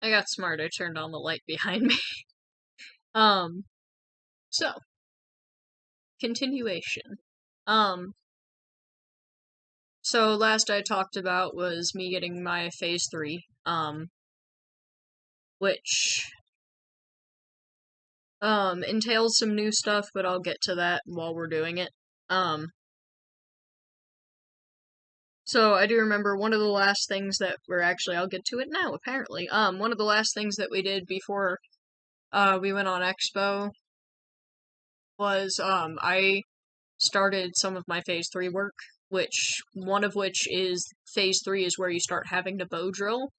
I got smart, I turned on the light behind me. So, continuation. So last I talked about was me getting my phase 3, which, entails some new stuff, but I'll get to that while we're doing it. So I do remember one of the last things that I'll get to it now, apparently. One of the last things that we did before, we went on Expo was, I started some of my phase 3 work, one of which is phase 3 is where you start having to bow drill,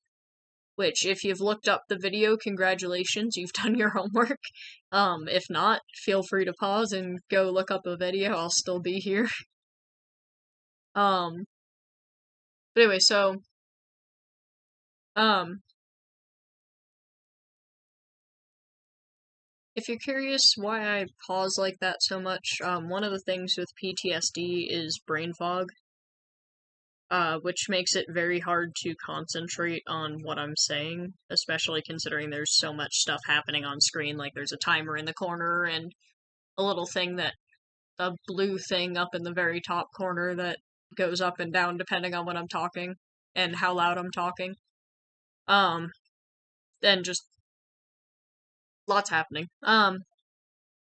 which if you've looked up the video, congratulations, you've done your homework. If not, feel free to pause and go look up a video, I'll still be here. But anyway, so, if you're curious why I pause like that so much, one of the things with PTSD is brain fog, which makes it very hard to concentrate on what I'm saying, especially considering there's so much stuff happening on screen, like there's a timer in the corner and a little thing a blue thing up in the very top corner that goes up and down depending on when I'm talking and how loud I'm talking. Then just lots happening.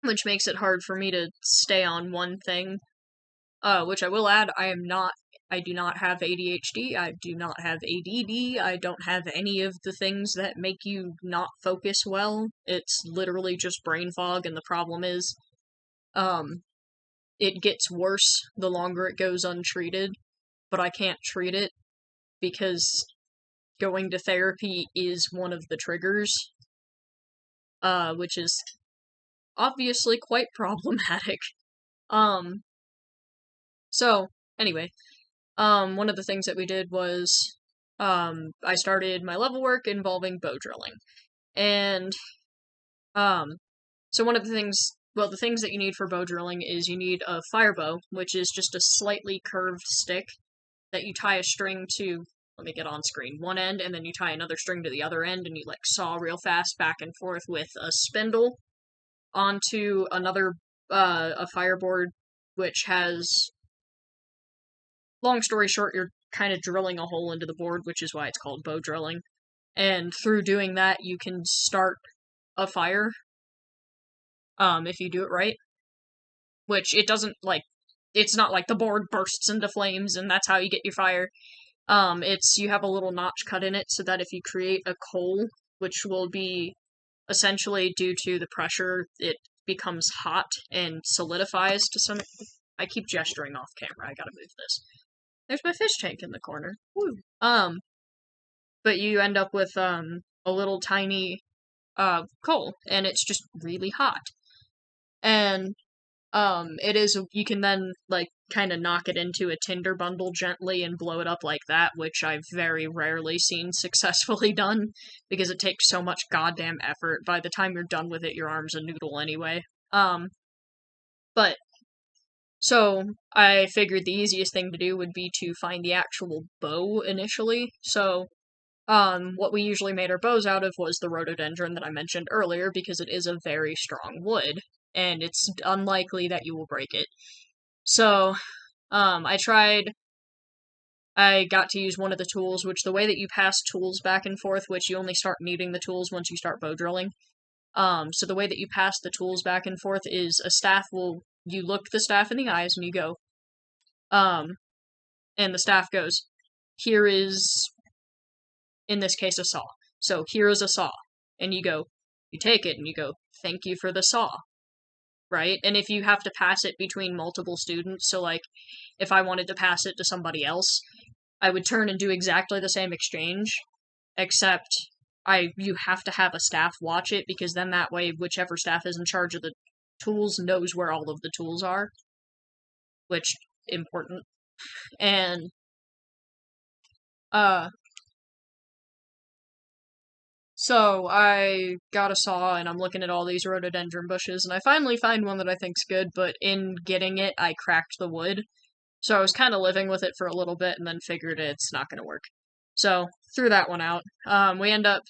Which makes it hard for me to stay on one thing. Which I will add, I do not have ADHD, I do not have ADD, I don't have any of the things that make you not focus well. It's literally just brain fog, and the problem is, it gets worse the longer it goes untreated, but I can't treat it because going to therapy is one of the triggers, which is obviously quite problematic. So, anyway, one of the things that we did was, I started my level work involving bow drilling. And, so one of the things that you need for bow drilling is you need a fire bow, which is just a slightly curved stick that you tie a string to, let me get on screen, one end, and then you tie another string to the other end, and you, saw real fast back and forth with a spindle onto another, a fireboard, which has, long story short, you're kind of drilling a hole into the board, which is why it's called bow drilling. And through doing that, you can start a fire, if you do it right. Which it doesn't, it's not like the board bursts into flames and that's how you get your fire. You have a little notch cut in it so that if you create a coal, which will be essentially due to the pressure, it becomes hot and solidifies to some... I keep gesturing off camera, I gotta move this. There's my fish tank in the corner. Woo. But you end up with, a little tiny, coal, and it's just really hot. And, you can then, kind of knock it into a tinder bundle gently and blow it up like that, which I've very rarely seen successfully done, because it takes so much goddamn effort. By the time you're done with it, your arm's a noodle anyway. So, I figured the easiest thing to do would be to find the actual bow initially. So, what we usually made our bows out of was the rhododendron that I mentioned earlier, because it is a very strong wood, and it's unlikely that you will break it. So, I got to use one of the tools, which the way that you pass tools back and forth, which you only start needing the tools once you start bow drilling. So the way that you pass the tools back and forth is you look the staff in the eyes and you go, and the staff goes, here is, in this case, a saw. So here is a saw. And you take it and you go, thank you for the saw. Right? And if you have to pass it between multiple students, so if I wanted to pass it to somebody else, I would turn and do exactly the same exchange, except you have to have a staff watch it, because then that way whichever staff is in charge of the tools knows where all of the tools are, which, important. And, so I got a saw and I'm looking at all these rhododendron bushes, and I finally find one that I think's good, but in getting it, I cracked the wood. So I was kind of living with it for a little bit and then figured it's not going to work. So, threw that one out. We end up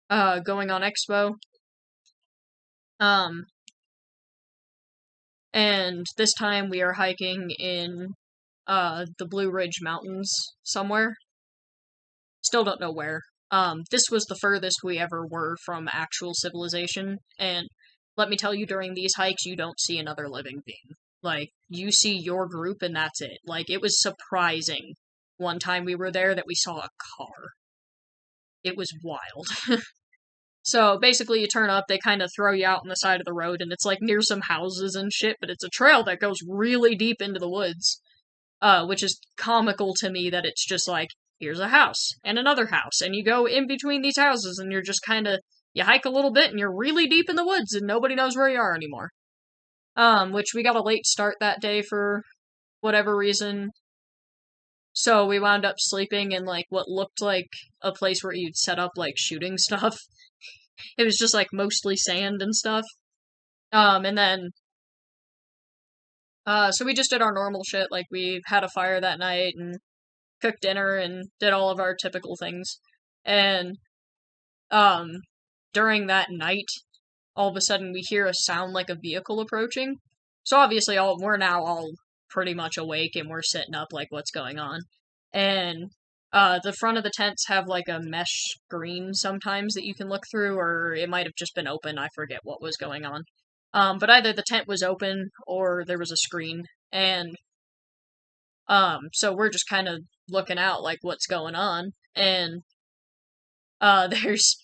going on Expo. And this time we are hiking in the Blue Ridge Mountains somewhere. Still don't know where. This was the furthest we ever were from actual civilization, and let me tell you, during these hikes, you don't see another living being. Like, you see your group and that's it. Like, it was surprising one time we were there that we saw a car. It was wild. So basically, you turn up, they kind of throw you out on the side of the road, and it's like near some houses and shit, but it's a trail that goes really deep into the woods. Which is comical to me that it's just like, here's a house and another house, and you go in between these houses, and you're just kind of, you hike a little bit, and you're really deep in the woods, and nobody knows where you are anymore. Which we got a late start that day for whatever reason. So we wound up sleeping in like what looked like a place where you'd set up like shooting stuff. It was just like mostly sand and stuff. And then so we just did our normal shit, like we had a fire that night and cooked dinner and did all of our typical things. And during that night, all of a sudden we hear a sound like a vehicle approaching. So obviously we're now all pretty much awake and we're sitting up like, what's going on? And the front of the tents have like a mesh screen sometimes that you can look through, or it might have just been open. I forget what was going on. But either the tent was open or there was a screen. And so we're just kind of looking out like what's going on. And there's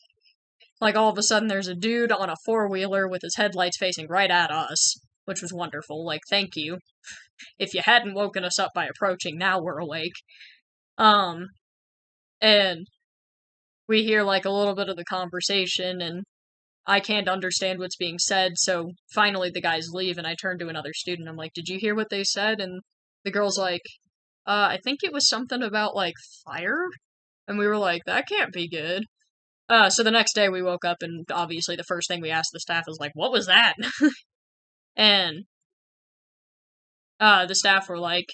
like all of a sudden there's a dude on a four-wheeler with his headlights facing right at us, which was wonderful. Like, thank you. If you hadn't woken us up by approaching, now we're awake. And we hear like a little bit of the conversation, and I can't understand what's being said, so finally the guys leave, and I turn to another student. I'm like, did you hear what they said? And the girl's like, I think it was something about, like, fire? And we were like, that can't be good. So the next day we woke up, and obviously the first thing we asked the staff was like, what was that? And the staff were like,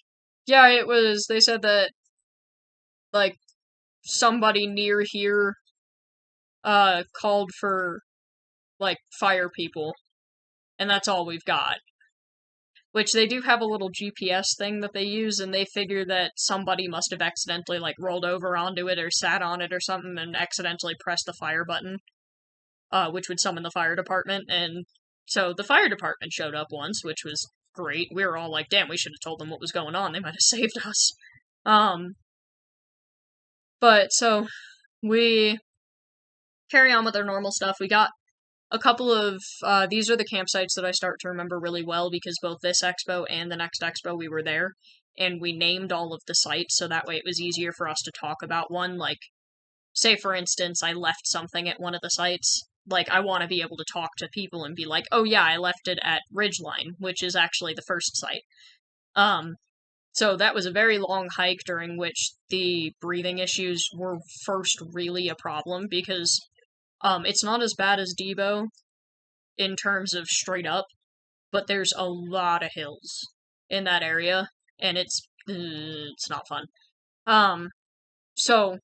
yeah, it was, they said that, like, somebody near here called for, like, fire people, and that's all we've got. Which they do have a little GPS thing that they use, and they figure that somebody must have accidentally, like, rolled over onto it or sat on it or something and accidentally pressed the fire button, which would summon the fire department. And so the fire department showed up once, which was great. We were all like, damn, we should have told them what was going on. They might have saved us. But so we carry on with our normal stuff. We got a couple of, these are the campsites that I start to remember really well, because both this expo and the next expo we were there, and we named all of the sites, so that way it was easier for us to talk about one. Like, say for instance, I left something at one of the sites, like, I want to be able to talk to people and be like, oh yeah, I left it at Ridgeline, which is actually the first site. So that was a very long hike during which the breathing issues were first really a problem, because it's not as bad as Debo in terms of straight up, but there's a lot of hills in that area, and it's not fun. So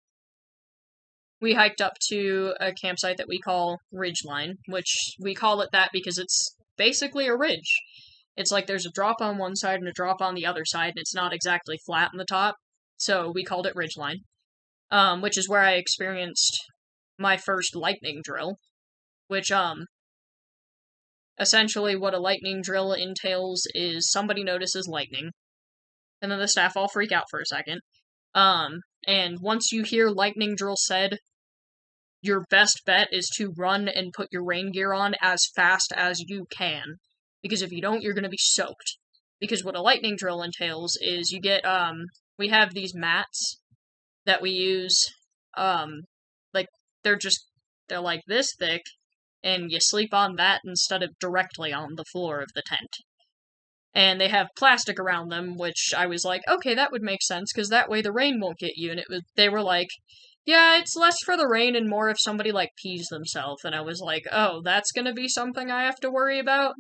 we hiked up to a campsite that we call Ridgeline, which we call it that because it's basically a ridge. It's like there's a drop on one side and a drop on the other side, and it's not exactly flat on the top, so we called it Ridgeline, which is where I experienced my first lightning drill, which, essentially what a lightning drill entails is somebody notices lightning, and then the staff all freak out for a second, and once you hear lightning drill said, your best bet is to run and put your rain gear on as fast as you can, because if you don't, you're gonna be soaked. Because what a lightning drill entails is you get, we have these mats that we use, like, they're like this thick, and you sleep on that instead of directly on the floor of the tent. And they have plastic around them, which I was like, okay, that would make sense, because that way the rain won't get you. And they were like, yeah, it's less for the rain and more if somebody, like, pees themselves. And I was like, oh, that's gonna be something I have to worry about?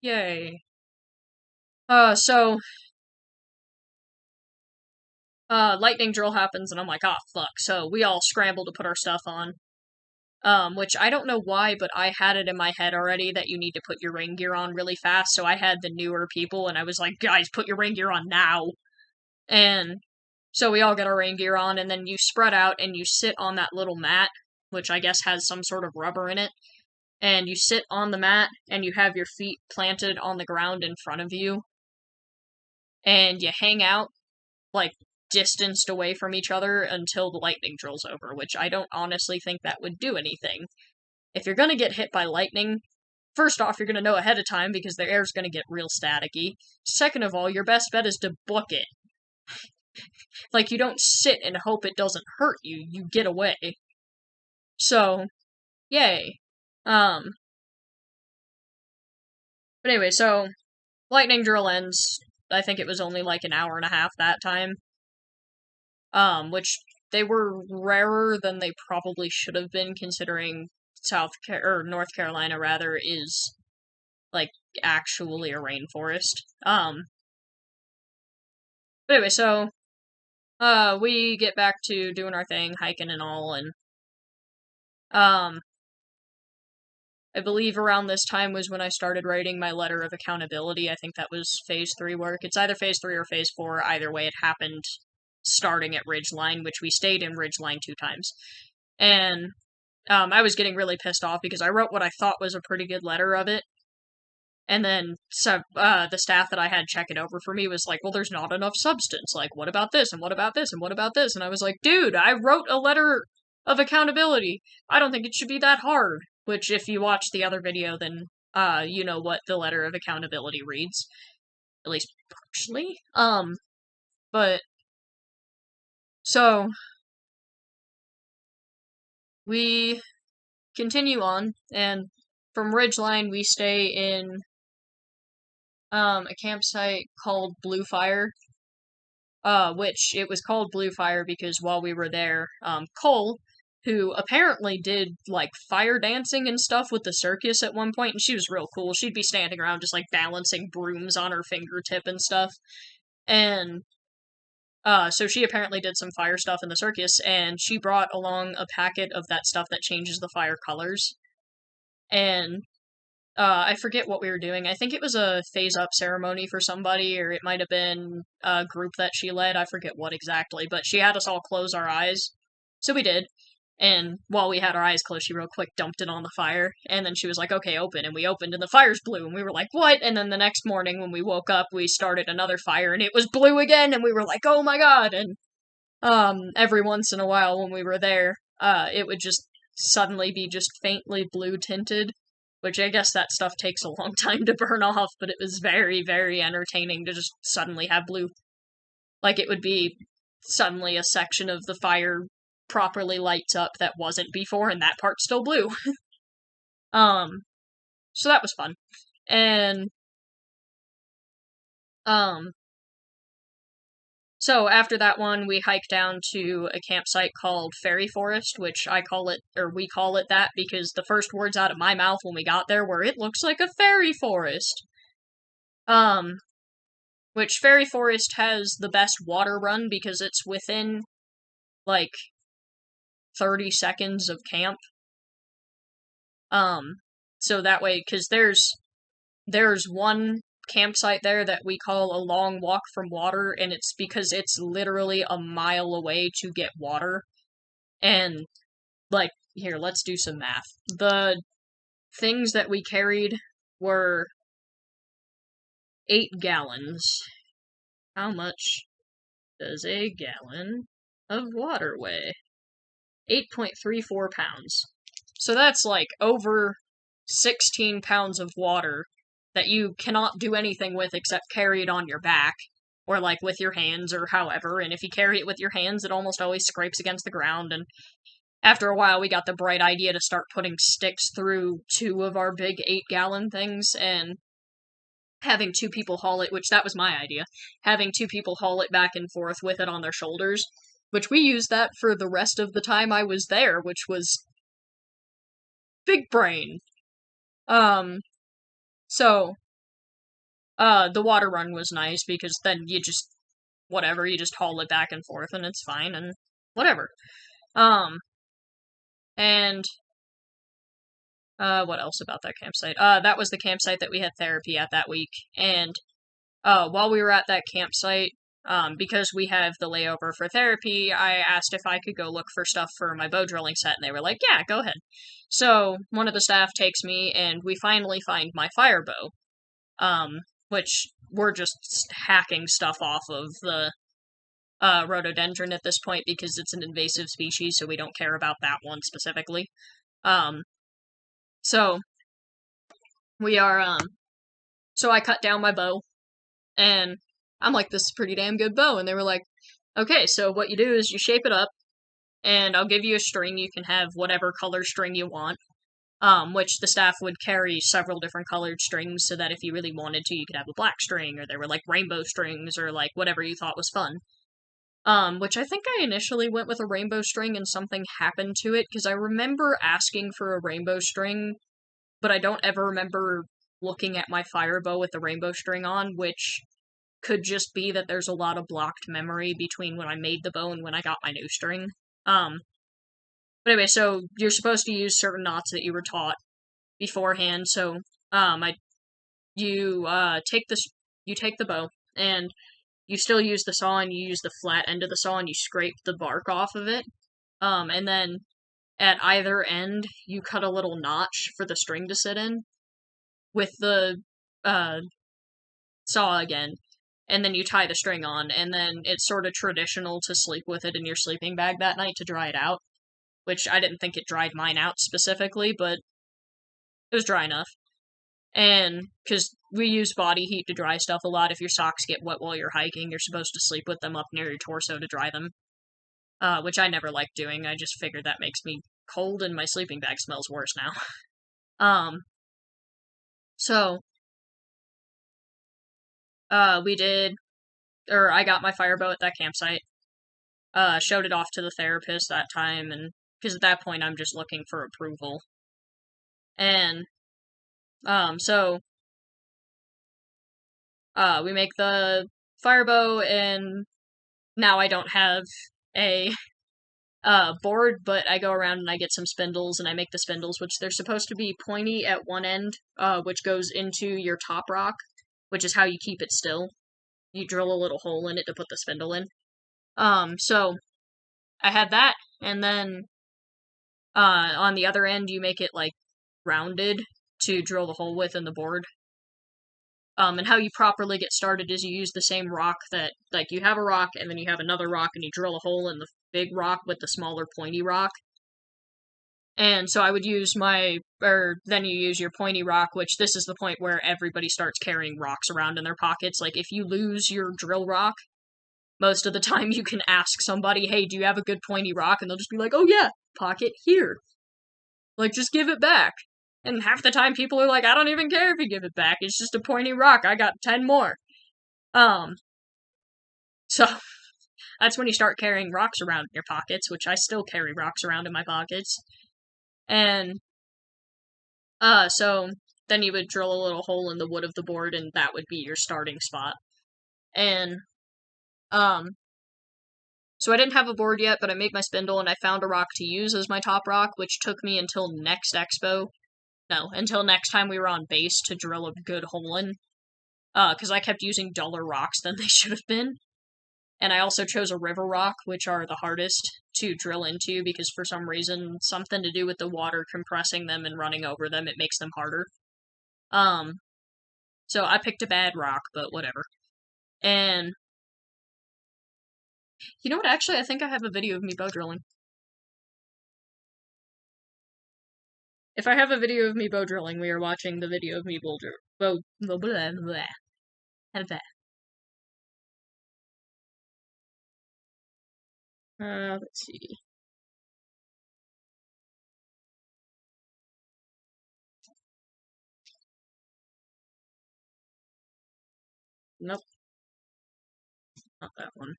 Yay. So lightning drill happens, and I'm like, oh, fuck. So we all scramble to put our stuff on. Which I don't know why, but I had it in my head already that you need to put your rain gear on really fast, so I had the newer people, and I was like, guys, put your rain gear on now. And so we all get our rain gear on, and then you spread out, and you sit on that little mat, which I guess has some sort of rubber in it, and you sit on the mat, and you have your feet planted on the ground in front of you, and you hang out, like, distanced away from each other until the lightning drill's over, which I don't honestly think that would do anything. If you're gonna get hit by lightning, first off, you're gonna know ahead of time because the air's gonna get real staticky. Second of all, your best bet is to book it. Like, you don't sit and hope it doesn't hurt you, you get away. So, yay. But anyway, so, lightning drill ends. I think it was only like an hour and a half that time. Which they were rarer than they probably should have been, considering North Carolina rather is like actually a rainforest. But anyway, so we get back to doing our thing, hiking and all, and I believe around this time was when I started writing my letter of accountability. I think that was phase 3 work. It's either phase 3 or phase 4. Either way, it happened starting at Ridgeline, which we stayed in Ridgeline 2 times. And I was getting really pissed off because I wrote what I thought was a pretty good letter of it. And then the staff that I had check it over for me was like, well, there's not enough substance. Like, what about this? And what about this? And what about this? And I was like, dude, I wrote a letter of accountability. I don't think it should be that hard. Which, if you watch the other video, then you know what the letter of accountability reads. At least partially. But so we continue on, and from Ridgeline we stay in a campsite called Blue Fire, which it was called Blue Fire because while we were there, Cole, who apparently did like fire dancing and stuff with the circus at one point, and she was real cool. She'd be standing around just like balancing brooms on her fingertip and stuff, and so she apparently did some fire stuff in the circus, and she brought along a packet of that stuff that changes the fire colors. And I forget what we were doing. I think it was a phase up ceremony for somebody, or it might have been a group that she led. I forget what exactly, but she had us all close our eyes. So we did. And while we had our eyes closed, she real quick dumped it on the fire. And then she was like, okay, open. And we opened, and the fire's blue. And we were like, what? And then the next morning when we woke up, we started another fire, and it was blue again. And we were like, oh my god. And every once in a while when we were there, it would just suddenly be just faintly blue tinted. Which I guess that stuff takes a long time to burn off, but it was very, very entertaining to just suddenly have blue. Like, it would be suddenly a section of the fire properly lights up that wasn't before, and that part's still blue. So that was fun. And, so after that one, we hiked down to a campsite called Fairy Forest, which I call it, or we call it that, because the first words out of my mouth when we got there were, it looks like a fairy forest. Which Fairy Forest has the best water run because it's within, like, 30 seconds of camp. So that way, because there's one campsite there that we call a long walk from water, and it's because it's literally a mile away to get water. And, like, here, let's do some math. The things that we carried were 8 gallons. How much does a gallon of water weigh? 8.34 pounds. So that's like over 16 pounds of water that you cannot do anything with except carry it on your back, or like with your hands or however, and if you carry it with your hands, it almost always scrapes against the ground, and after a while we got the bright idea to start putting sticks through 2 of our big 8-gallon things, and having 2 people haul it, which that was my idea, having 2 people haul it back and forth with it on their shoulders, which we used that for the rest of the time I was there, which was big brain. So, the water run was nice because then you just whatever, you just haul it back and forth and it's fine and whatever. And what else about that campsite? That was the campsite that we had therapy at that week. And while we were at that campsite, because we have the layover for therapy, I asked if I could go look for stuff for my bow drilling set, and they were like, yeah, go ahead. So one of the staff takes me, and we finally find my fire bow, which we're just hacking stuff off of the rhododendron at this point because it's an invasive species, so we don't care about that one specifically. So we are, so I cut down my bow, and I'm like, this is a pretty damn good bow, and they were like, okay, so what you do is you shape it up, and I'll give you a string, you can have whatever color string you want, which the staff would carry several different colored strings, so that if you really wanted to, you could have a black string, or there were, like, rainbow strings, or, like, whatever you thought was fun. Which I think I initially went with a rainbow string and something happened to it, because I remember asking for a rainbow string, but I don't ever remember looking at my fire bow with the rainbow string on, which could just be that there's a lot of blocked memory between when I made the bow and when I got my new string. But anyway, so you're supposed to use certain knots that you were taught beforehand, so, you take the bow, and you still use the saw, and you use the flat end of the saw, and you scrape the bark off of it. And then at either end, you cut a little notch for the string to sit in with the saw again. And then you tie the string on, and then it's sort of traditional to sleep with it in your sleeping bag that night to dry it out. Which I didn't think it dried mine out specifically, but it was dry enough. And, because we use body heat to dry stuff a lot, if your socks get wet while you're hiking, you're supposed to sleep with them up near your torso to dry them. Which I never liked doing, I just figured that makes me cold and my sleeping bag smells worse now. So, I got my fire bow at that campsite, showed it off to the therapist that time, and, because at that point I'm just looking for approval. And, so, we make the fire bow, and now I don't have a board, but I go around and I get some spindles, and I make the spindles, which they're supposed to be pointy at one end, which goes into your top rock, which is how you keep it still. You drill a little hole in it to put the spindle in. So I had that, and then on the other end you make it, like, rounded to drill the hole with in the board. And how you properly get started is you use the same rock that, like, you have a rock, and then you have another rock, and you drill a hole in the big rock with the smaller pointy rock. And so I would use then you use your pointy rock, which this is the point where everybody starts carrying rocks around in their pockets. Like, if you lose your drill rock, most of the time you can ask somebody, hey, do you have a good pointy rock? And they'll just be like, oh yeah, pocket here. Like, just give it back. And half the time people are like, I don't even care if you give it back, it's just a pointy rock, I got 10 more. So, that's when you start carrying rocks around in your pockets, which I still carry rocks around in my pockets. And, so, then you would drill a little hole in the wood of the board, and that would be your starting spot. And, so I didn't have a board yet, but I made my spindle, and I found a rock to use as my top rock, which took me until next expo. No, until next time we were on base to drill a good hole in. Because I kept using duller rocks than they should have been. And I also chose a river rock, which are the hardest to drill into, because for some reason, something to do with the water compressing them and running over them, it makes them harder. So I picked a bad rock, but whatever. And, you know what, actually, I think I have a video of me bow drilling. If I have a video of me bow drilling, we are watching the video of me blah, blah, blah, blah. Have that. Let's see. Nope. Not that one.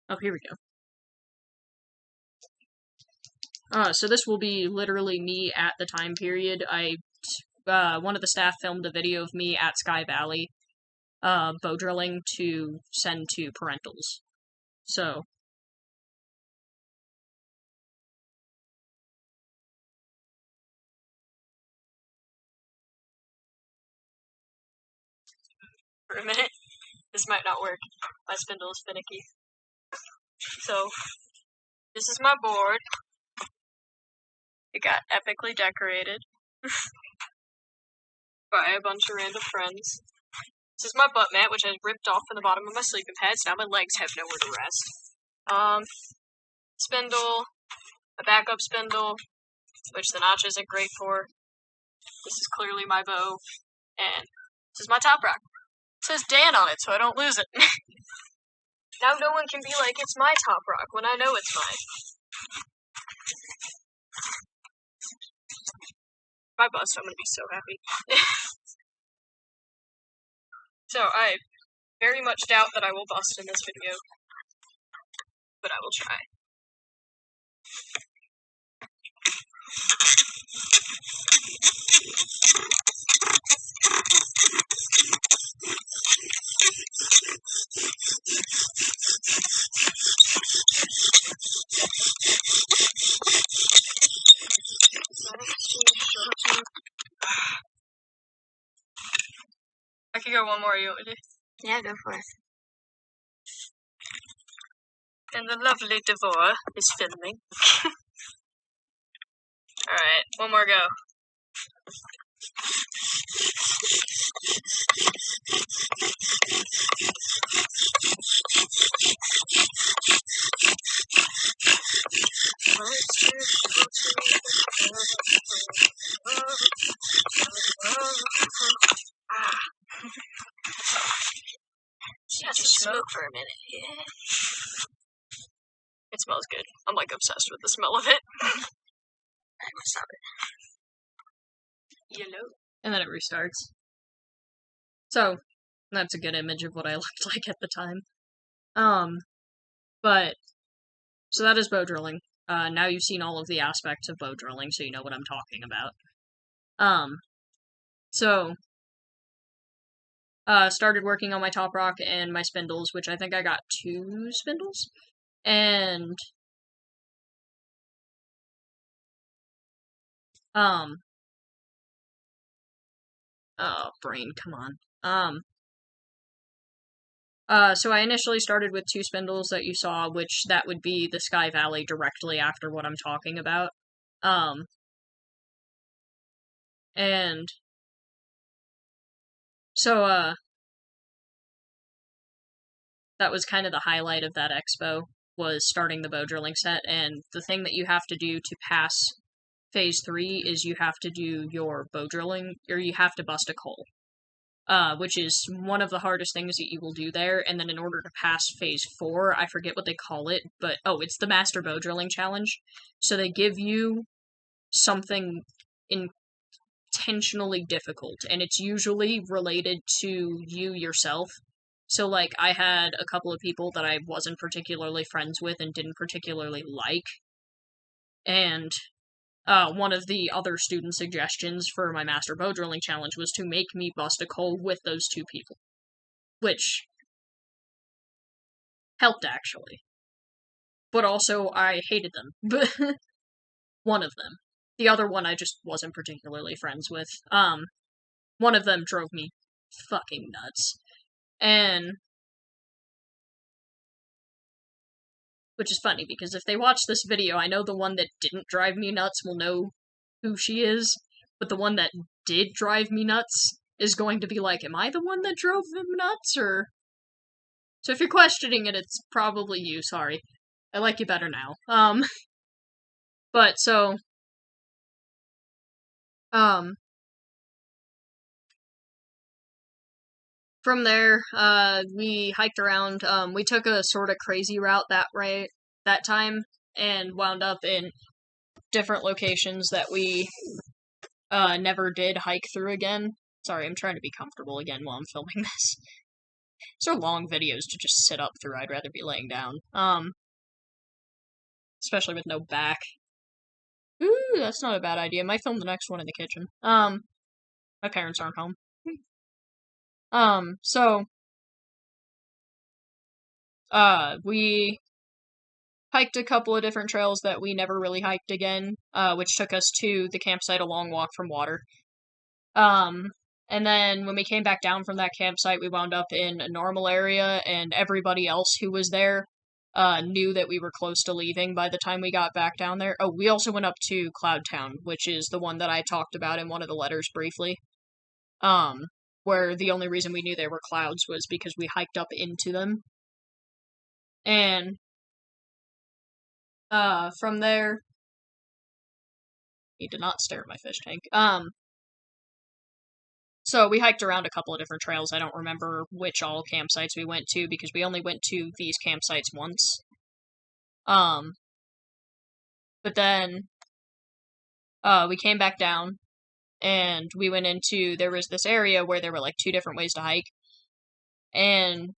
Oh, here we go. So this will be literally me at the time period. I one of the staff filmed a video of me at Sky Valley, bow drilling to send to parentals. So. For a minute. This might not work. My spindle is finicky. So, this is my board. It got epically decorated by a bunch of random friends. This is my butt mat, which I ripped off from the bottom of my sleeping pads. Now my legs have nowhere to rest. Spindle, a backup spindle, which the notch isn't great for. This is clearly my bow, and this is my top rock. It says Dan on it, so I don't lose it. Now no one can be like, it's my top rock, when I know it's mine. If I bust, I'm gonna be so happy. So, I very much doubt that I will bust in this video, but I will try. I could go one more, you want me to? Yeah, go for it. And the lovely Devore is filming. Alright, one more go. Just smoke for a minute. Yeah. It smells good. I'm like obsessed with the smell of it. I'm gonna stop it. Yellow. And then it restarts. So, that's a good image of what I looked like at the time. But, so that is bow drilling. Now you've seen all of the aspects of bow drilling, so you know what I'm talking about. Started working on my top rock and my spindles, which I think I got 2 spindles. And, oh, brain, come on. So I initially started with 2 spindles that you saw, which that would be the Sky Valley directly after what I'm talking about. And so, that was kind of the highlight of that expo, was starting the bow drilling set, and the thing that you have to do to pass Phase 3 is you have to do your bow drilling, or you have to bust a coal. Which is one of the hardest things that you will do there, and then in order to pass Phase 4, I forget what they call it, but, it's the Master Bow Drilling Challenge. So they give you something intentionally difficult, and it's usually related to you yourself. So, like, I had a couple of people that I wasn't particularly friends with and didn't particularly like, and one of the other student suggestions for my Master Bow Drilling Challenge was to make me bust a coal with those 2 people. Which helped, actually. But also, I hated them. One of them. The other one I just wasn't particularly friends with. One of them drove me fucking nuts. And which is funny, because if they watch this video, I know the one that didn't drive me nuts will know who she is, but the one that did drive me nuts is going to be like, am I the one that drove them nuts, or... So if you're questioning it, it's probably you, sorry. I like you better now. But, so... From there, we hiked around. We took a sort of crazy route that time, and wound up in different locations that we never did hike through again. Sorry, I'm trying to be comfortable again while I'm filming this. These are long videos to just sit up through. I'd rather be laying down. Especially with no back. Ooh, that's not a bad idea. Might film the next one in the kitchen. My parents aren't home. So, we hiked a couple of different trails that we never really hiked again, which took us to the campsite a long walk from water. And then when we came back down from that campsite, we wound up in a normal area, and everybody else who was there knew that we were close to leaving by the time we got back down there. Oh, we also went up to Cloudtown, which is the one that I talked about in one of the letters briefly. Where the only reason we knew they were clouds was because we hiked up into them. And from there, he did not stare at my fish tank. So we hiked around a couple of different trails. I don't remember which all campsites we went to because we only went to these campsites once. But then we came back down and we went into, there was this area where there were like 2 different ways to hike. And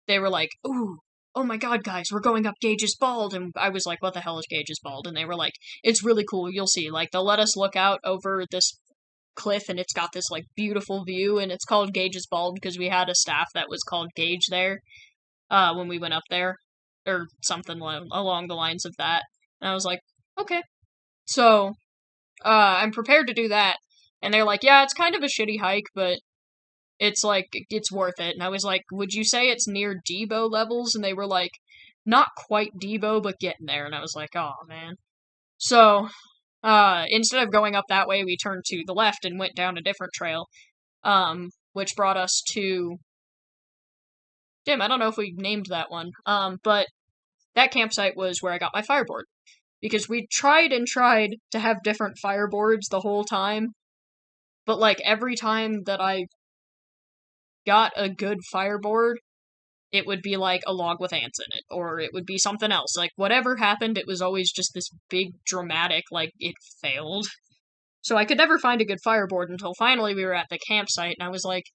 they were like, ooh, oh my god, guys, we're going up Gage's Bald. And I was like, what the hell is Gage's Bald? And they were like, it's really cool, you'll see. Like, they'll let us look out over this cliff and it's got this like beautiful view, and it's called Gage's Bald because we had a staff that was called Gage there when we went up there, or something along the lines of that. And I was like, okay. So I'm prepared to do that. And they're like, yeah, it's kind of a shitty hike, but it's like, it's worth it. And I was like, would you say it's near Debo levels? And they were like, not quite Debo, but getting there. And I was like, oh man. So instead of going up that way, we turned to the left and went down a different trail, which brought us to, damn, I don't know if we named that one, but that campsite was where I got my fireboard, because we tried and tried to have different fireboards the whole time, but like every time that I got a good fireboard, it would be like a log with ants in it, or it would be something else. Like, whatever happened, it was always just this big, dramatic, like, it failed. So I could never find a good fireboard until finally we were at the campsite, and I was like,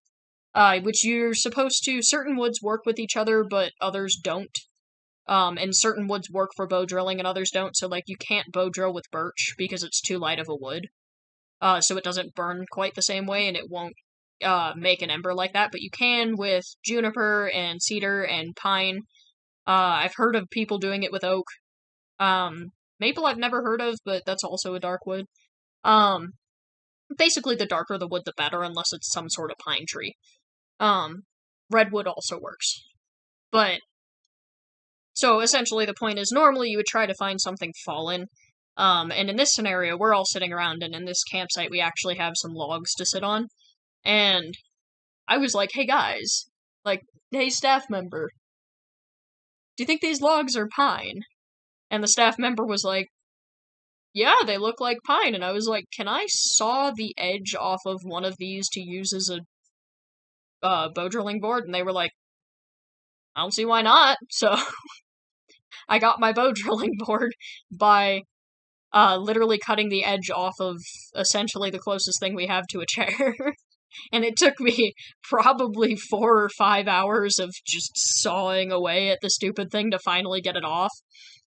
which you're supposed to, certain woods work with each other, but others don't. And certain woods work for bow drilling and others don't, so, like, you can't bow drill with birch because it's too light of a wood. So it doesn't burn quite the same way, and it won't make an ember like that, but you can with juniper and cedar and pine. I've heard of people doing it with oak. Maple I've never heard of, but that's also a dark wood. Basically the darker the wood the better, unless it's some sort of pine tree. Redwood also works. But, so essentially the point is, normally you would try to find something fallen. And in this scenario, we're all sitting around, and in this campsite we actually have some logs to sit on. And I was like, hey guys, like, hey staff member, do you think these logs are pine? And the staff member was like, yeah, they look like pine. And I was like, can I saw the edge off of one of these to use as a bow drilling board? And they were like, I don't see why not. So I got my bow drilling board by literally cutting the edge off of essentially the closest thing we have to a chair. And it took me probably 4 or 5 hours of just sawing away at the stupid thing to finally get it off.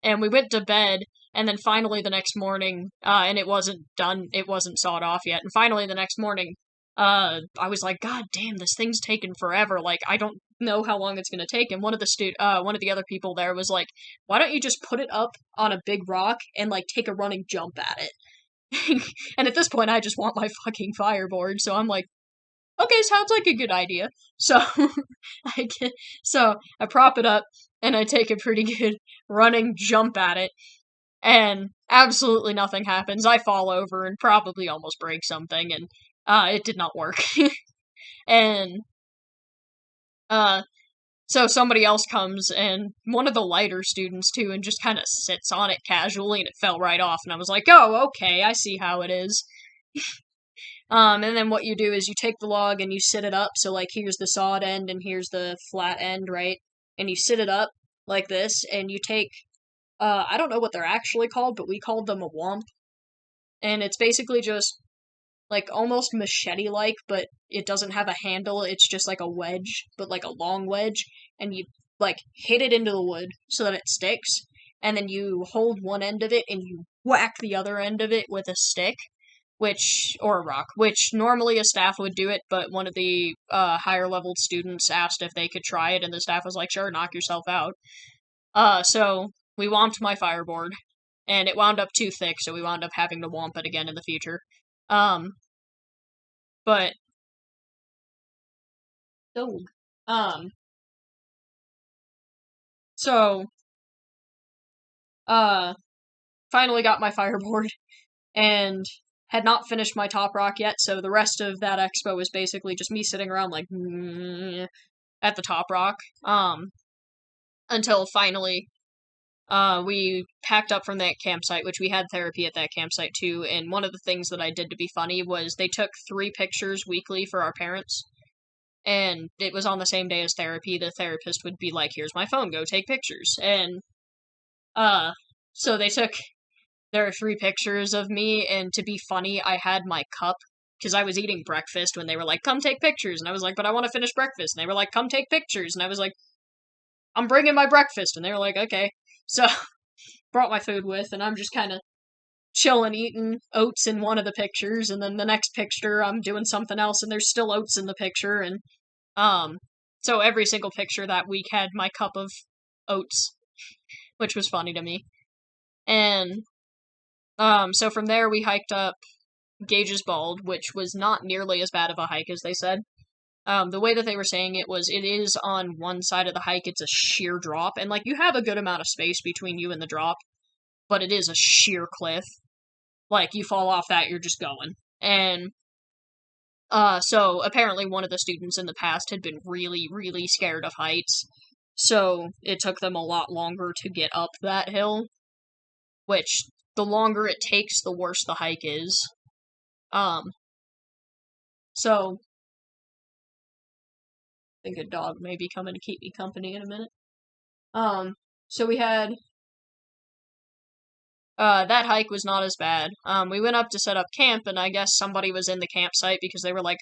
And we went to bed, and then finally the next morning, and it wasn't done, it wasn't sawed off yet, and finally the next morning, I was like, god damn, this thing's taken forever, like, I don't know how long it's gonna take, and one of the other people there was like, why don't you just put it up on a big rock and, like, take a running jump at it? And at this point, I just want my fucking fireboard, so I'm like, okay, sounds like a good idea. So I prop it up and I take a pretty good running jump at it, and absolutely nothing happens. I fall over and probably almost break something, and it did not work. And so somebody else comes, and one of the lighter students too, and just kind of sits on it casually, and it fell right off, and I was like, oh, okay, I see how it is. And then what you do is you take the log and you sit it up, so like here's the sawed end and here's the flat end, right? And you sit it up like this, and you take, I don't know what they're actually called, but we called them a womp. And it's basically just, like, almost machete-like, but it doesn't have a handle, it's just like a wedge, but like a long wedge, and you, like, hit it into the wood so that it sticks, and then you hold one end of it and you whack the other end of it with a stick. or a rock, which normally a staff would do it, but one of the higher leveled students asked if they could try it, and the staff was like, sure, knock yourself out. So we womped my fireboard, and it wound up too thick, so we wound up having to womp it again in the future. But so finally got my fireboard, and had not finished my top rock yet, so the rest of that expo was basically just me sitting around like at the top rock, until finally we packed up from that campsite, which we had therapy at that campsite too, and one of the things that I did to be funny was they took 3 pictures weekly for our parents, and it was on the same day as therapy. The therapist would be like, here's my phone, go take pictures, and so they took their 3 pictures of me, and to be funny, I had my cup, because I was eating breakfast when they were like, come take pictures, and I was like, but I want to finish breakfast, and they were like, come take pictures, and I was like, I'm bringing my breakfast, and they were like, okay. So, brought my food with, and I'm just kind of chilling, eating oats in one of the pictures, and then the next picture, I'm doing something else, and there's still oats in the picture, and, so every single picture that week had my cup of oats, which was funny to me. And, so from there, we hiked up Gage's Bald, which was not nearly as bad of a hike as they said. The way that they were saying it was, it is on one side of the hike, it's a sheer drop, and, like, you have a good amount of space between you and the drop, but it is a sheer cliff. Like, you fall off that, you're just going. And, so, apparently one of the students in the past had been really, really scared of heights, so it took them a lot longer to get up that hill, which, the longer it takes, the worse the hike is. So, I think a dog may be coming to keep me company in a minute. So we had, that hike was not as bad. We went up to set up camp, and I guess somebody was in the campsite because they were like,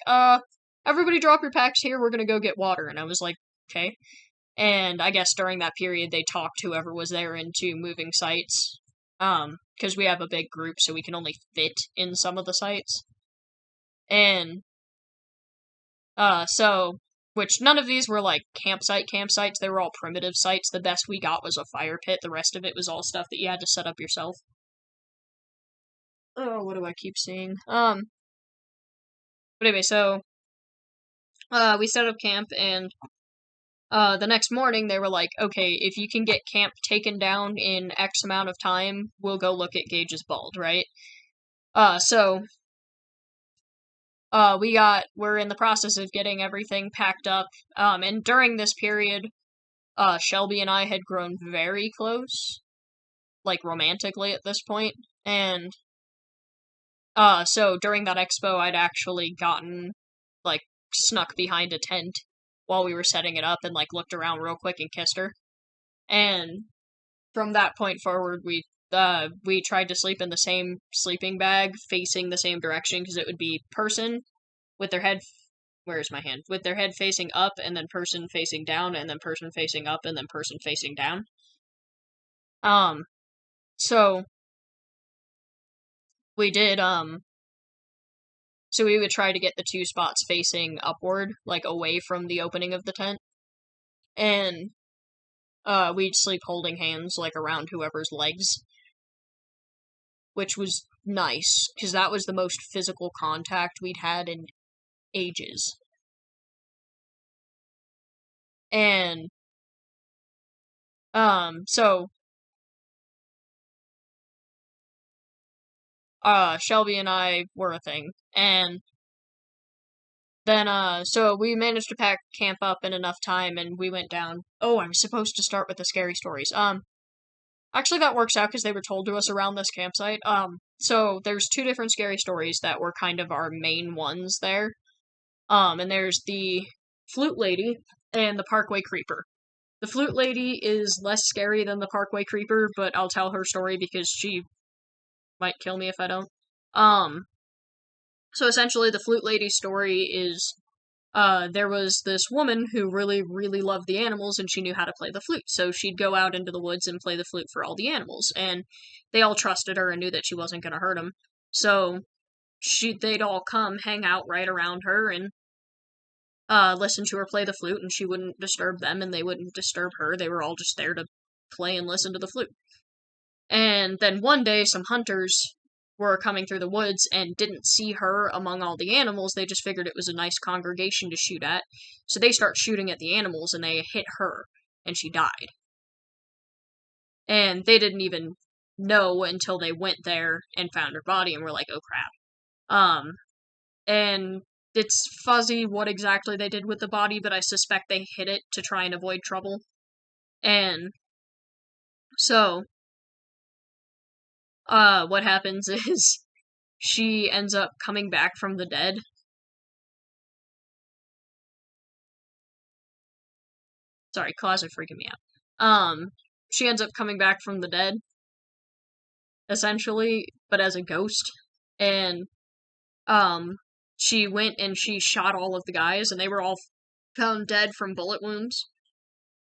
everybody drop your packs here, we're gonna go get water, and I was like, okay. And I guess during that period, they talked whoever was there into moving sites, because we have a big group, so we can only fit in some of the sites. And, so, which none of these were, like, campsites, they were all primitive sites. The best we got was a fire pit, the rest of it was all stuff that you had to set up yourself. Oh, what do I keep seeing? But anyway, so, we set up camp, and, the next morning they were like, okay, if you can get camp taken down in X amount of time, we'll go look at Gage's Bald, right? So, we're in the process of getting everything packed up, and during this period, Shelby and I had grown very close, like, romantically at this point, and, so during that expo, I'd actually gotten, like, snuck behind a tent while we were setting it up and, like, looked around real quick and kissed her, and from that point forward, we tried to sleep in the same sleeping bag, facing the same direction, because it would be person with their head, where's my hand? With their head facing up, and then person facing down, and then person facing up, and then person facing down. So, we did, so we would try to get the 2 spots facing upward, like, away from the opening of the tent, and, we'd sleep holding hands, like, around whoever's legs, which was nice, because that was the most physical contact we'd had in ages. And, so, Shelby and I were a thing, and then, so we managed to pack camp up in enough time, and we went down. Oh, I was supposed to start with the scary stories. Actually that works out, because they were told to us around this campsite. So there's 2 different scary stories that were kind of our main ones there. And there's the Flute Lady and the Parkway Creeper. The Flute Lady is less scary than the Parkway Creeper, but I'll tell her story because she might kill me if I don't. So essentially the Flute Lady's story is, there was this woman who really, really loved the animals, and she knew how to play the flute, so she'd go out into the woods and play the flute for all the animals, and they all trusted her and knew that she wasn't going to hurt them. So, they'd all come hang out right around her and listen to her play the flute, and she wouldn't disturb them, and they wouldn't disturb her. They were all just there to play and listen to the flute. And then one day, some hunters were coming through the woods and didn't see her among all the animals. They just figured it was a nice congregation to shoot at. So they start shooting at the animals, and they hit her, and she died. And they didn't even know until they went there and found her body and were like, oh crap. And it's fuzzy what exactly they did with the body, but I suspect they hid it to try and avoid trouble. And so, what happens is she ends up coming back from the dead. Sorry, claws are freaking me out. She ends up coming back from the dead, essentially, but as a ghost. And, she went and she shot all of the guys, and they were all found dead from bullet wounds.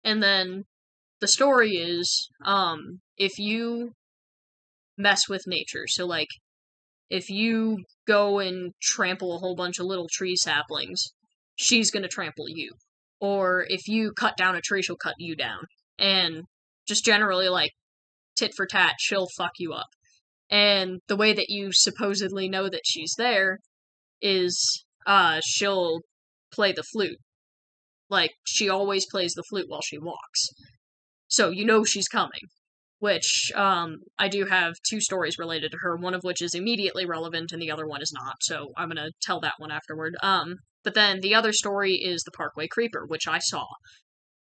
And then the story is, if you mess with nature, so like, if you go and trample a whole bunch of little tree saplings, she's gonna trample you. Or if you cut down a tree, she'll cut you down. And just generally, like, tit for tat, she'll fuck you up. And the way that you supposedly know that she's there is, she'll play the flute. Like, she always plays the flute while she walks. So you know she's coming. Which, I do have 2 stories related to her, one of which is immediately relevant and the other one is not, so I'm gonna tell that one afterward. But then the other story is the Parkway Creeper, which I saw.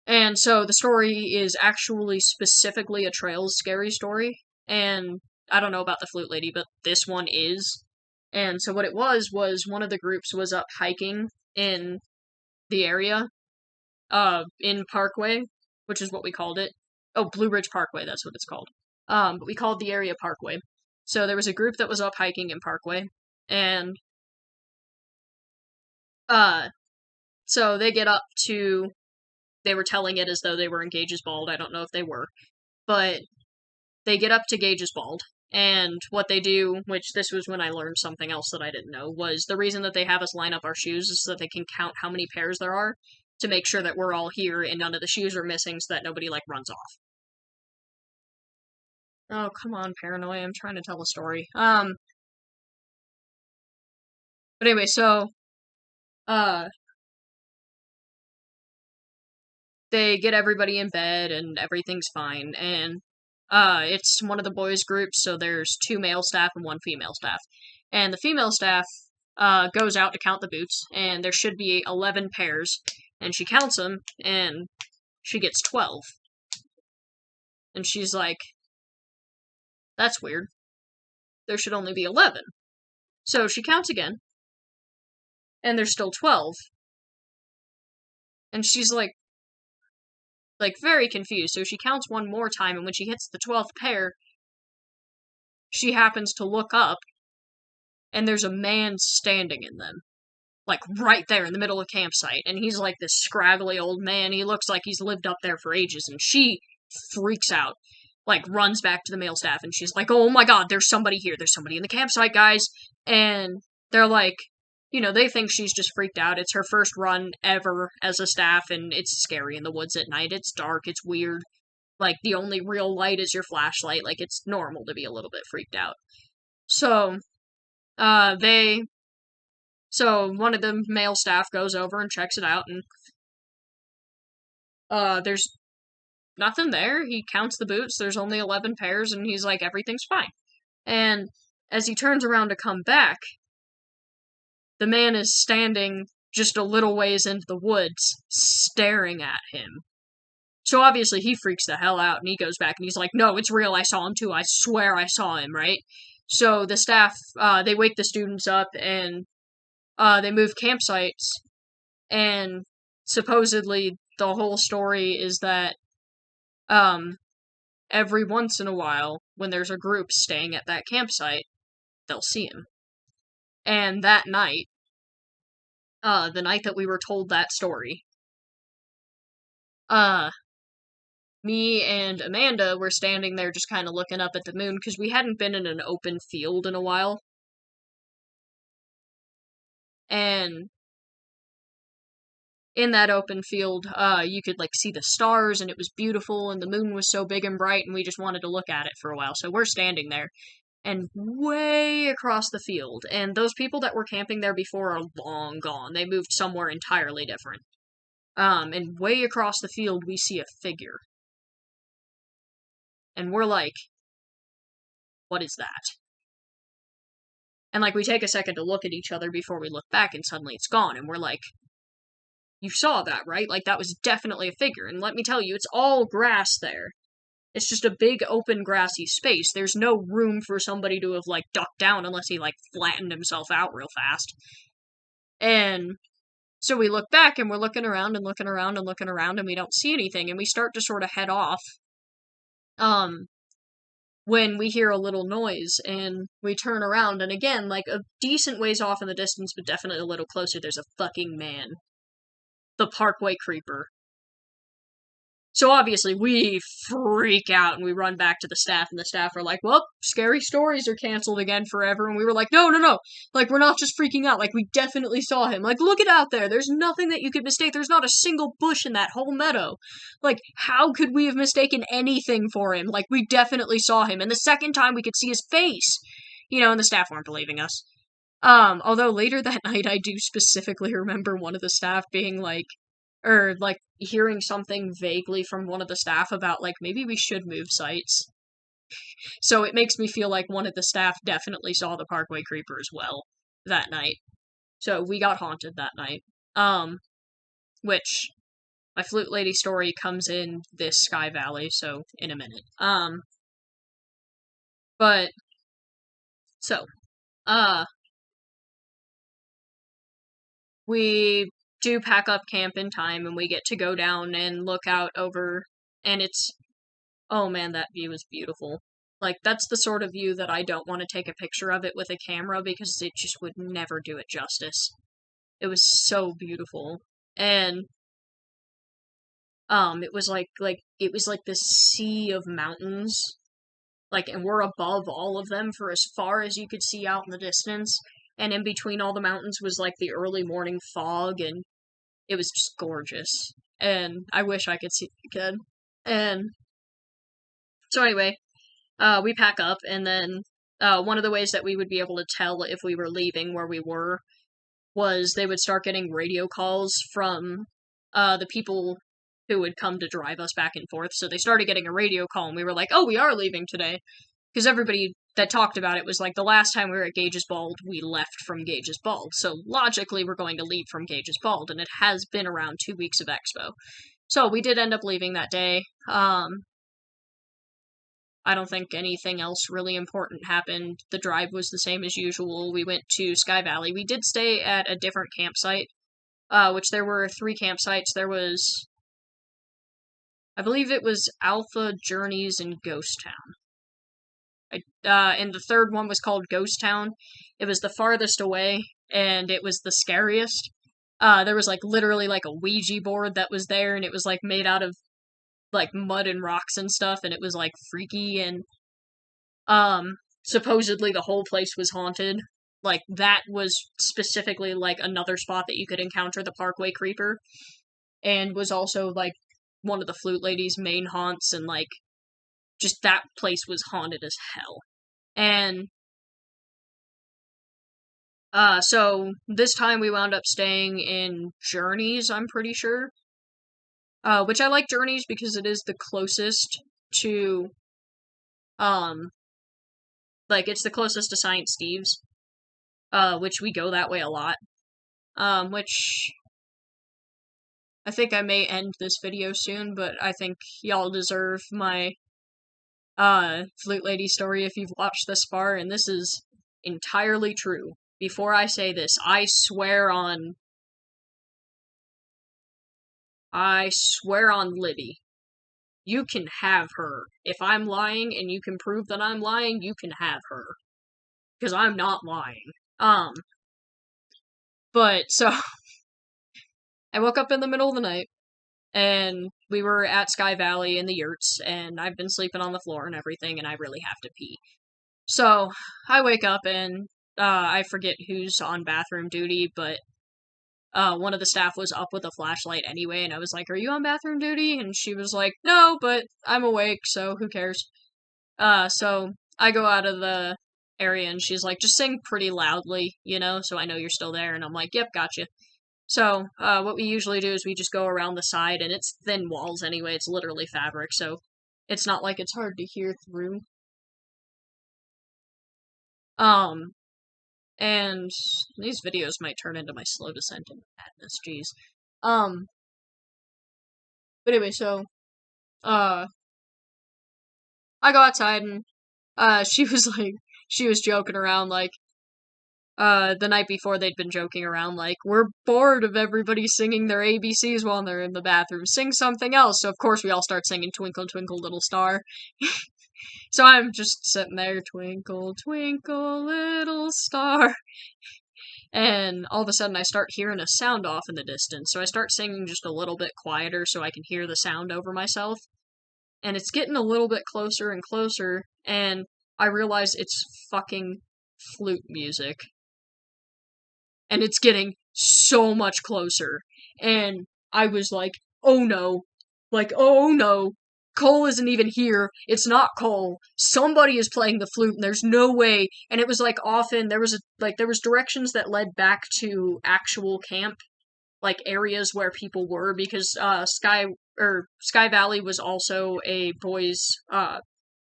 And so the story is actually specifically a Trails scary story, and I don't know about the Flute Lady, but this one is. And so what it was one of the groups was up hiking in the area, in Parkway, which is what we called it. Oh, Blue Ridge Parkway, that's what it's called. But we called the area Parkway. So there was a group that was up hiking in Parkway, and, so they get up to, they were telling it as though they were in Gage's Bald, I don't know if they were, but they get up to Gage's Bald, and what they do, which this was when I learned something else that I didn't know, was the reason that they have us line up our shoes is so that they can count how many pairs there are, to make sure that we're all here and none of the shoes are missing so that nobody, like, runs off. Oh, come on, Paranoia, I'm trying to tell a story. But anyway, so, they get everybody in bed and everything's fine, and, it's one of the boys' groups, so there's 2 male staff and 1 female staff. And the female staff, goes out to count the boots, and there should be 11 pairs, and she counts them, and she gets 12. And she's like, that's weird. There should only be 11. So she counts again, and there's still 12. And she's like very confused. So she counts one more time, and when she hits the 12th pair, she happens to look up, and there's a man standing in them. Like, right there in the middle of the campsite. And he's like this scraggly old man. He looks like he's lived up there for ages, and she freaks out. Like, runs back to the male staff, and she's like, oh my god, there's somebody here. There's somebody in the campsite, guys. And they're like, you know, they think she's just freaked out. It's her first run ever as a staff, and it's scary in the woods at night. It's dark, it's weird. Like, the only real light is your flashlight. Like, it's normal to be a little bit freaked out. So, so one of the male staff goes over and checks it out, and, there's nothing there. He counts the boots, there's only 11 pairs, and he's like, everything's fine. And as he turns around to come back, the man is standing just a little ways into the woods, staring at him. So obviously he freaks the hell out, and he goes back, and he's like, no, it's real, I saw him too, I swear I saw him, right? So the staff, they wake the students up, and, they move campsites, and supposedly the whole story is that, every once in a while, when there's a group staying at that campsite, they'll see him. And that night, the night that we were told that story, me and Amanda were standing there just kind of looking up at the moon, because we hadn't been in an open field in a while. and in that open field, you could, like, see the stars, and it was beautiful, and the moon was so big and bright, and we just wanted to look at it for a while, so we're standing there, and way across the field, and those people that were camping there before are long gone. They moved somewhere entirely different. And way across the field, we see a figure. And we're like, what is that? And, like, we take a second to look at each other before we look back, and suddenly it's gone, and we're like, you saw that, right? Like, that was definitely a figure, and let me tell you, it's all grass there. It's just a big, open, grassy space. There's no room for somebody to have, like, ducked down unless he, like, flattened himself out real fast. And so we look back, and we're looking around, and looking around, and looking around, and we don't see anything, and we start to sort of head off. When we hear a little noise, and we turn around, and again, like, a decent ways off in the distance, but definitely a little closer, there's a fucking man. The Parkway Creeper. So obviously, we freak out, and we run back to the staff, and the staff are like, well, scary stories are canceled again forever, and we were like, no, like, we're not just freaking out, like, we definitely saw him, like, look it out there, there's nothing that you could mistake, there's not a single bush in that whole meadow, like, how could we have mistaken anything for him, like, we definitely saw him, and the second time we could see his face, and the staff weren't believing us. Although later that night I do specifically remember one of the staff being like, or, like, hearing something vaguely from one of the staff about, like, maybe we should move sites. So it makes me feel like one of the staff definitely saw the Parkway Creeper as well that night. So we got haunted that night. Which, my Flute Lady story comes in this Sky Valley, so in a minute. But, so, we do pack up camp in time, and we get to go down and look out over, and it's, oh man, that view is beautiful. Like, that's the sort of view that I don't want to take a picture of it with a camera, because it just would never do it justice. It was so beautiful. And, it was like this sea of mountains, like, and we're above all of them for as far as you could see out in the distance, and in between all the mountains was, like, the early morning fog, and it was just gorgeous, and I wish I could see it again. And so anyway, we pack up, and then one of the ways that we would be able to tell if we were leaving where we were was they would start getting radio calls from the people who would come to drive us back and forth. So they started getting a radio call, and we were like, oh, we are leaving today. Because everybody that talked about it was like, the last time we were at Gage's Bald, we left from Gage's Bald. So logically, we're going to leave from Gage's Bald, and it has been around 2 weeks of Expo. So we did end up leaving that day. I don't think anything else really important happened. The drive was the same as usual. We went to Sky Valley. We did stay at a different campsite, which there were 3 campsites. There was, I believe it was Alpha, Journeys, and Ghost Town. And the third one was called Ghost Town. It was the farthest away, and it was the scariest. There was, like, literally, like, a Ouija board that was there, and it was, like, made out of, like, mud and rocks and stuff, and it was, like, freaky, and, supposedly the whole place was haunted. Like, that was specifically, like, another spot that you could encounter the Parkway Creeper, and was also, like, one of the Flute Lady's main haunts, and, like, just that place was haunted as hell. And so this time we wound up staying in Journeys, I'm pretty sure. Which I like Journeys because it is the closest to like, it's the closest to Science Steve's. Which we go that way a lot. Which I think I may end this video soon, but I think y'all deserve my Flute Lady story if you've watched this far, and this is entirely true. Before I say this, I swear on Libby. You can have her. If I'm lying and you can prove that I'm lying, you can have her. Because I'm not lying. But, so, I woke up in the middle of the night, and we were at Sky Valley in the yurts, and I've been sleeping on the floor and everything, and I really have to pee. So, I wake up, and I forget who's on bathroom duty, but one of the staff was up with a flashlight anyway, and I was like, "Are you on bathroom duty?" And she was like, "No, but I'm awake, so who cares?" So I go out of the area, and she's like, "Just sing pretty loudly, so I know you're still there." And I'm like, "Yep, gotcha." So, what we usually do is we just go around the side, and it's thin walls anyway, it's literally fabric, so it's not like it's hard to hear through. And these videos might turn into my slow descent into madness, jeez. But anyway, so, I go outside, and, she was like, she was joking around, like, the night before they'd been joking around, like, "We're bored of everybody singing their ABCs while they're in the bathroom. Sing something else." So, of course, we all start singing Twinkle, Twinkle, Little Star. So I'm just sitting there, twinkle, twinkle, little star. And all of a sudden I start hearing a sound off in the distance. So I start singing just a little bit quieter so I can hear the sound over myself. And it's getting a little bit closer and closer, and I realize it's fucking flute music. And it's getting so much closer. And I was like, oh no. Like, oh no. Cole isn't even here. It's not Cole. Somebody is playing the flute, and there's no way. And it was like often there was directions that led back to actual camp, like areas where people were, because Sky Valley was also a boys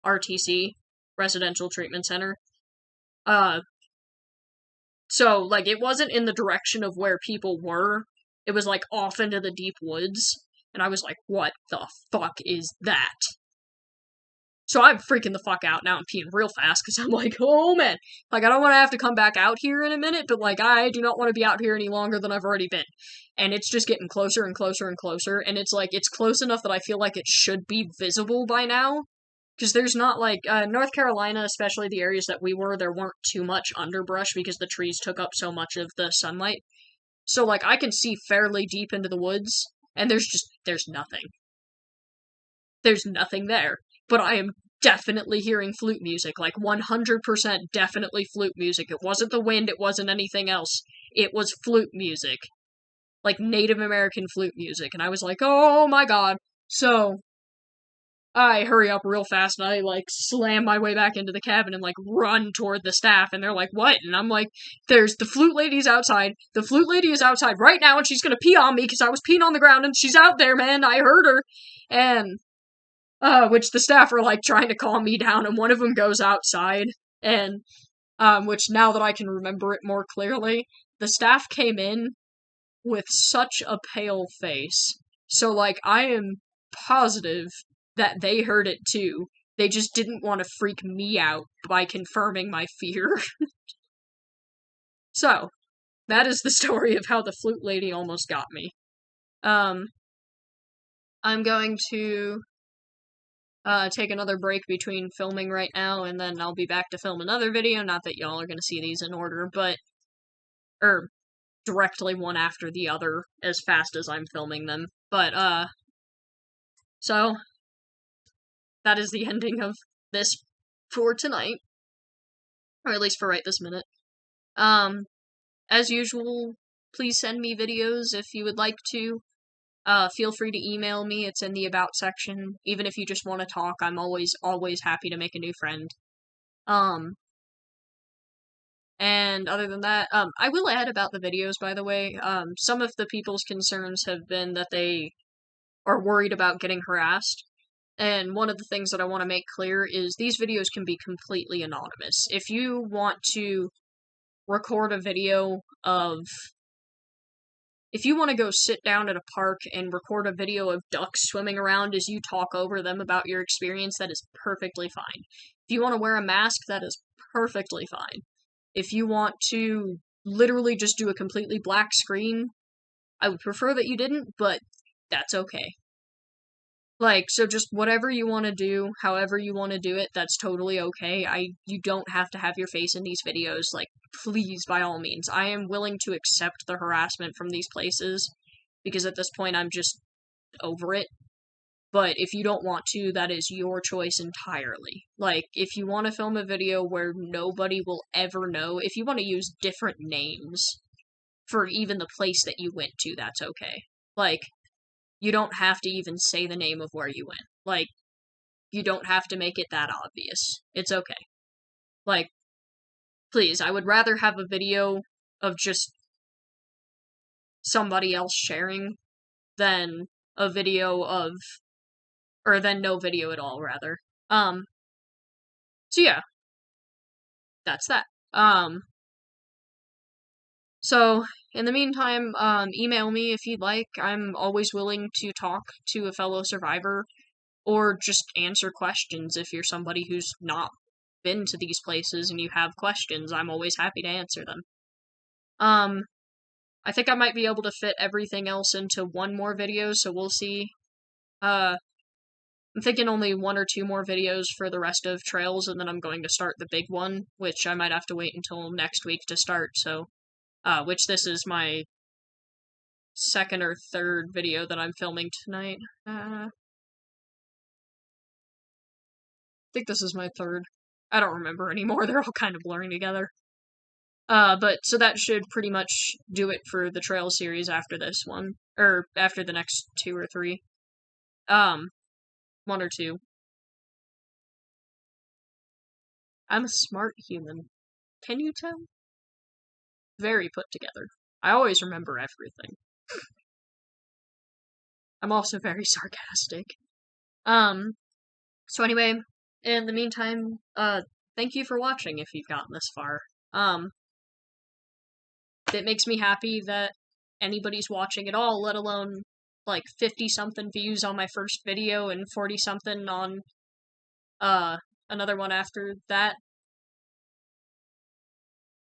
RTC, residential treatment center. So like it wasn't in the direction of where people were. It was like off into the deep woods. And I was like, what the fuck is that? So I'm freaking the fuck out. Now I'm peeing real fast because I'm like, oh man. Like, I don't want to have to come back out here in a minute, but like, I do not want to be out here any longer than I've already been. And it's just getting closer and closer and closer. And it's like, it's close enough that I feel like it should be visible by now. Because there's not like, North Carolina, especially the areas that we were, there weren't too much underbrush because the trees took up so much of the sunlight. So like, I can see fairly deep into the woods. And there's nothing. There's nothing there. But I am definitely hearing flute music. Like, 100% definitely flute music. It wasn't the wind, it wasn't anything else. It was flute music. Like, Native American flute music. And I was like, oh my god. So, I hurry up real fast and I, like, slam my way back into the cabin and, like, run toward the staff. And they're like, what? And I'm like, there's the flute lady's outside. The flute lady is outside right now and she's gonna pee on me because I was peeing on the ground and she's out there, man. I heard her. And, which the staff are, like, trying to calm me down. And one of them goes outside. And, which now that I can remember it more clearly, the staff came in with such a pale face. So, like, I am positive that they heard it too. They just didn't want to freak me out by confirming my fear. So, that is the story of how the flute lady almost got me. I'm going to take another break between filming right now, and then I'll be back to film another video. Not that y'all are gonna see these in order, but directly one after the other as fast as I'm filming them. But so that is the ending of this for tonight. Or at least for right this minute. As usual, please send me videos if you would like to. Feel free to email me, it's in the About section. Even if you just want to talk, I'm always happy to make a new friend. And other than that, I will add about the videos, by the way. Some of the people's concerns have been that they are worried about getting harassed. And one of the things that I want to make clear is these videos can be completely anonymous. If you want to record a video of... If you want to go sit down at a park and record a video of ducks swimming around as you talk over them about your experience, that is perfectly fine. If you want to wear a mask, that is perfectly fine. If you want to literally just do a completely black screen, I would prefer that you didn't, but that's okay. Like, so just whatever you want to do, however you want to do it, that's totally okay. You don't have to have your face in these videos, like, please, by all means. I am willing to accept the harassment from these places, because at this point I'm just over it. But if you don't want to, that is your choice entirely. Like, if you want to film a video where nobody will ever know, if you want to use different names for even the place that you went to, that's okay. Like, you don't have to even say the name of where you went. Like, you don't have to make it that obvious. It's okay. Like, please, I would rather have a video of just somebody else sharing than a video of, or than no video at all, rather. So yeah, that's that. So in the meantime, email me if you'd like. I'm always willing to talk to a fellow survivor, or just answer questions if you're somebody who's not been to these places and you have questions. I'm always happy to answer them. I think I might be able to fit everything else into one more video, so we'll see. I'm thinking only 1 or 2 more videos for the rest of Trails, and then I'm going to start the big one, which I might have to wait until next week to start, so, which this is my 2nd or 3rd video that I'm filming tonight. I think this is my 3rd. I don't remember anymore, they're all kind of blurring together. But, so that should pretty much do it for the Trail series after this one. Or, after the next 2 or 3. 1 or 2. I'm a smart human. Can you tell? Very put together. I always remember everything. I'm also very sarcastic. So anyway, in the meantime, thank you for watching if you've gotten this far. It makes me happy that anybody's watching at all, let alone, like, 50-something views on my first video and 40-something on, another one after that.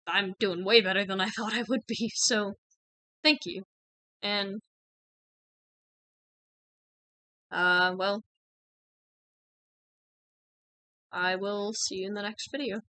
I'm doing way better than I thought I would be, so thank you. And, well, I will see you in the next video.